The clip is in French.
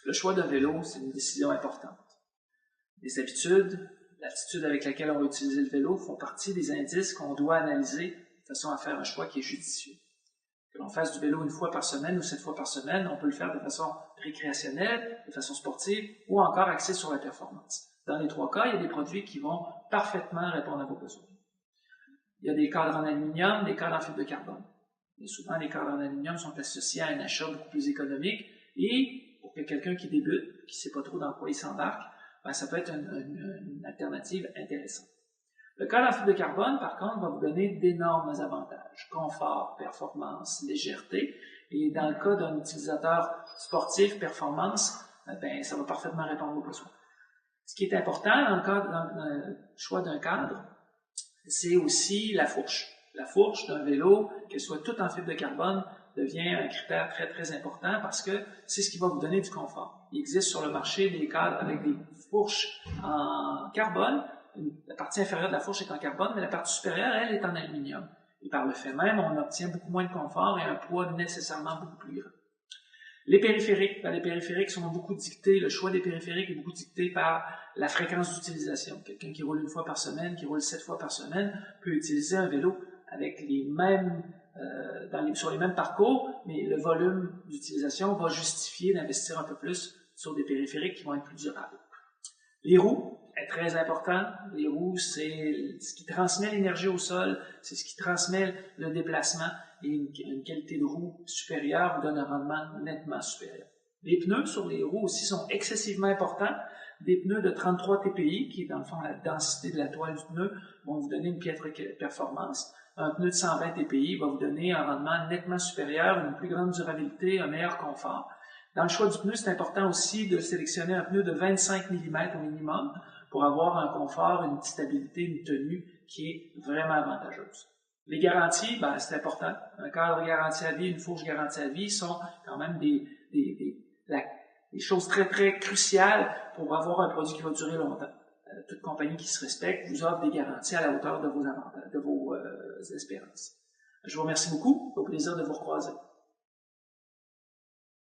Le choix d'un vélo, c'est une décision importante. Les habitudes, l'attitude avec laquelle on va utiliser le vélo font partie des indices qu'on doit analyser de façon à faire un choix qui est judicieux. Que l'on fasse du vélo 1 fois par semaine ou 7 fois par semaine, on peut le faire de façon récréationnelle, de façon sportive ou encore axée sur la performance. Dans les 3 cas, il y a des produits qui vont parfaitement répondre à vos besoins. Il y a des cadres en aluminium, des cadres en fibre de carbone. Et souvent, les cadres en aluminium sont associés à un achat beaucoup plus économique et pour que quelqu'un qui débute, qui ne sait pas trop dans quoi il s'embarque, ça peut être une alternative intéressante. Le cadre en fibre de carbone, par contre, va vous donner d'énormes avantages. Confort, performance, légèreté. Et dans le cas d'un utilisateur sportif, performance, ça va parfaitement répondre aux besoins. Ce qui est important dans le choix d'un cadre, c'est aussi la fourche. La fourche d'un vélo, qu'elle soit toute en fibre de carbone, devient un critère très, très important parce que c'est ce qui va vous donner du confort. Il existe sur le marché des cadres avec des fourches en carbone. La partie inférieure de la fourche est en carbone, mais la partie supérieure, elle, est en aluminium. Et par le fait même, on obtient beaucoup moins de confort et un poids nécessairement beaucoup plus grand. Les périphériques. Les périphériques sont beaucoup dictés, le choix des périphériques est beaucoup dicté par la fréquence d'utilisation. Quelqu'un qui roule 1 fois par semaine, qui roule 7 fois par semaine, peut utiliser un vélo avec les mêmes, sur les mêmes parcours, mais le volume d'utilisation va justifier d'investir un peu plus sur des périphériques qui vont être plus durables. Les roues, est très important. Les roues, c'est ce qui transmet l'énergie au sol, c'est ce qui transmet le déplacement et une qualité de roue supérieure vous donne un rendement nettement supérieur. Les pneus sur les roues aussi sont excessivement importants. Des pneus de 33 TPI, qui est dans le fond la densité de la toile du pneu, vont vous donner une piètre performance. Un pneu de 120 TPI va vous donner un rendement nettement supérieur, une plus grande durabilité, un meilleur confort. Dans le choix du pneu, c'est important aussi de sélectionner un pneu de 25 mm au minimum pour avoir un confort, une stabilité, une tenue qui est vraiment avantageuse. Les garanties, c'est important. Un cadre garantie à vie, une fourche garantie à vie sont quand même des choses très, très cruciales pour avoir un produit qui va durer longtemps. Toute compagnie qui se respecte vous offre des garanties à la hauteur de vos espérances. Je vous remercie beaucoup. Au plaisir de vous recroiser.